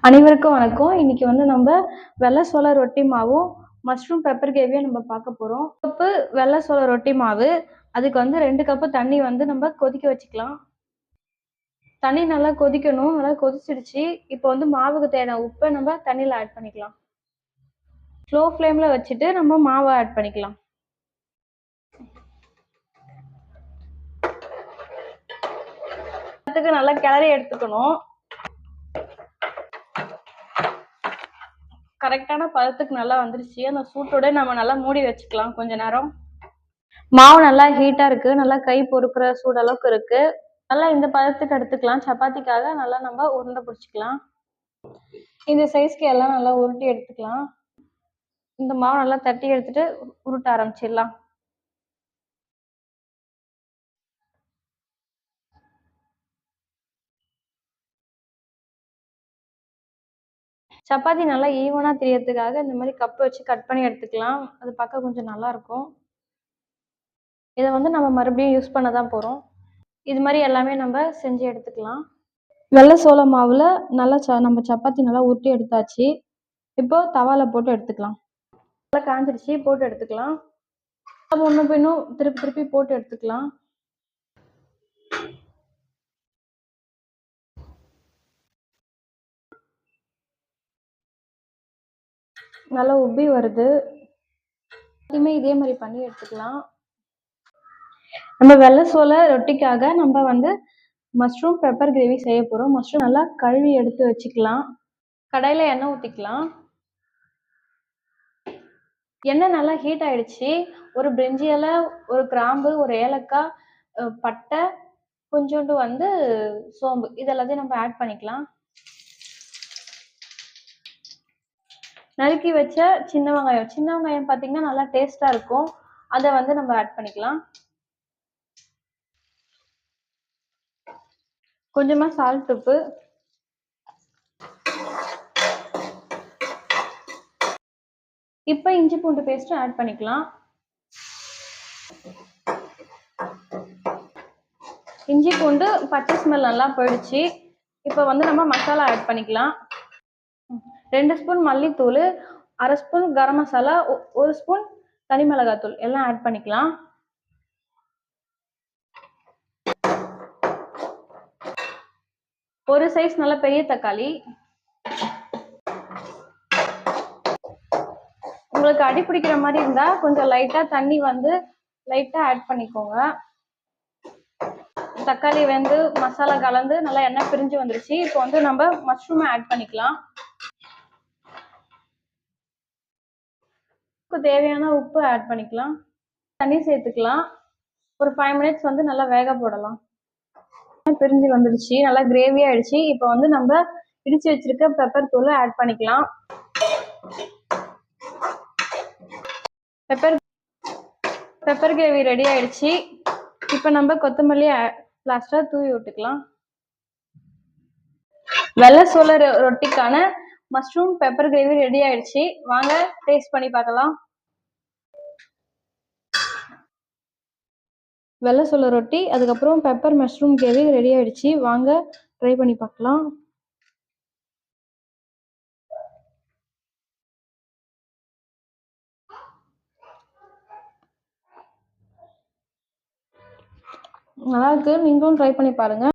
அனைவருக்கும் வணக்கம். இன்னைக்கு வந்து நம்ம வெள்ளை சோள ரொட்டி மாவும் மஷ்ரூம் பெப்பர் கிரேவியும் நம்ம பார்க்க போறோம். கப்பு வெள்ளை சோள ரொட்டி மாவு, அதுக்கு வந்து 2 கப்பு தண்ணி வந்து நம்ம கொதிக்க வச்சுக்கலாம். தண்ணி நல்லா கொதிக்கணும். நல்லா கொதிச்சிடுச்சு. இப்போ வந்து மாவுக்கு தேவையான உப்பை நம்ம தண்ணியில் ஆட் பண்ணிக்கலாம். ஸ்லோ ஃப்ளேமில் வச்சுட்டு நம்ம மாவை ஆட் பண்ணிக்கலாம். நல்லா கிளறி எடுத்துக்கணும். கரெக்டான பதத்துக்கு நல்லா வந்துருச்சு. அந்த சூட்டோட நம்ம நல்லா மூடி வச்சுக்கலாம் கொஞ்ச நேரம். மாவு நல்லா ஹீட்டா இருக்கு. நல்லா கை பொறுக்கிற சூடு அளவுக்கு இருக்கு. நல்லா இந்த பதத்துக்கு எடுத்துக்கலாம். சப்பாத்திக்காக நல்லா நம்ம உருண்டை பிடிச்சிக்கலாம். இந்த சைஸ்க்கு எல்லாம் நல்லா உருட்டி எடுத்துக்கலாம். இந்த மாவு நல்லா தட்டி எடுத்துட்டு உருட்ட ஆரம்பிச்சிடலாம். சப்பாத்தி நல்லா ஈவனா தெரியறதுக்காக இந்த மாதிரி கப் வச்சு கட் பண்ணி எடுத்துக்கலாம். அது பார்க்க கொஞ்சம் நல்லா இருக்கும். இதை வந்து நம்ம மறுபடியும் யூஸ் பண்ண தான் போறோம். இது மாதிரி எல்லாமே நம்ம செஞ்சு எடுத்துக்கலாம். வெள்ளை சோள மாவுல நல்லா நம்ம சப்பாத்தி நல்லா உருட்டி எடுத்தாச்சு. இப்போ தவால போட்டு எடுத்துக்கலாம். நல்லா காஞ்சிடுச்சு, போட்டு எடுத்துக்கலாம். ஒன்று பின்னும் திருப்பி திருப்பி போட்டு எடுத்துக்கலாம். நல்லா உப்பி வருது. இதே மாதிரி பண்ணி எடுத்துக்கலாம். நம்ம வெள்ளை சோள ரொட்டிக்காக நம்ம வந்து மஷ்ரூம் பெப்பர் கிரேவி செய்ய போறோம். மஷ்ரூம் நல்லா கழுவி எடுத்து வச்சுக்கலாம். கடாயில எண்ணெய் ஊற்றிக்கலாம். எண்ணெய் நல்லா ஹீட் ஆயிடுச்சு. ஒரு பிரிஞ்சி இலை, ஒரு கிராம்பு, ஒரு ஏலக்காய், பட்டை, கொஞ்சோண்டு வந்து சோம்பு, இதெல்லாத்தையும் நம்ம ஆட் பண்ணிக்கலாம். நறுக்கி வச்ச சின்ன வெங்காயம் பார்த்தீங்கன்னா நல்லா டேஸ்டா இருக்கும். அதை வந்து நம்ம ஆட் பண்ணிக்கலாம். கொஞ்சமா சால்ட், உப்பு, இப்போ இஞ்சி பூண்டு பேஸ்ட் ஆட் பண்ணிக்கலாம். இஞ்சி பூண்டு பச்சை ஸ்மெல் நல்லா போயிடுச்சு. இப்போ வந்து நம்ம மசாலா ஆட் பண்ணிக்கலாம். 2 ஸ்பூன் மல்லித்தூள், 1/2 ஸ்பூன் கரம் மசாலா, 1 ஸ்பூன் தனி மிளகாத்தூள் எல்லாம் ஆட் பண்ணிக்கலாம். ஒரு சைஸ் நல்ல பெரிய தக்காளி. உங்களுக்கு அடி பிடிக்கிற மாதிரி இருந்தா கொஞ்சம் லைட்டா தண்ணி வந்து லைட்டா ஆட் பண்ணிக்கோங்க. தக்காளி வந்து மசாலா கலந்து நல்லா எண்ணெய் பிரிஞ்சு வந்துருச்சு. இப்போ வந்து நம்ம மஷ்ரூமை ஆட் பண்ணிக்கலாம். தேவையான உப்பு ஆட் பண்ணிக்கலாம். தண்ணி சேர்த்துக்கலாம். ஒரு 5 மினிட்ஸ் வந்து நல்லா வேக போடலாம். பிரிஞ்சு வந்துடுச்சு, நல்லா கிரேவி ஆயிடுச்சு. இப்போ வந்து நம்ம இடிச்சு வச்சிருக்க பெப்பர் தூளை ஆட் பண்ணிக்கலாம். பெப்பர் கிரேவி ரெடி ஆயிடுச்சு. இப்போ நம்ம கொத்தமல்லி லாஸ்டா தூவி விட்டுக்கலாம். வெள்ளை சோள ரொட்டிக்கான மஷ்ரூம் பெப்பர் கிரேவி ரெடி ஆயிடுச்சு. வாங்க டேஸ்ட் பண்ணி பார்க்கலாம். வெள்ளை சோள ரொட்டி, அதுக்கப்புறம் பெப்பர் மஷ்ரூம் கிரேவி ரெடி ஆயிடுச்சு. வாங்க ட்ரை பண்ணி பார்க்கலாம். நல்லா இருக்கு. நீங்களும் ட்ரை பண்ணி பாருங்க.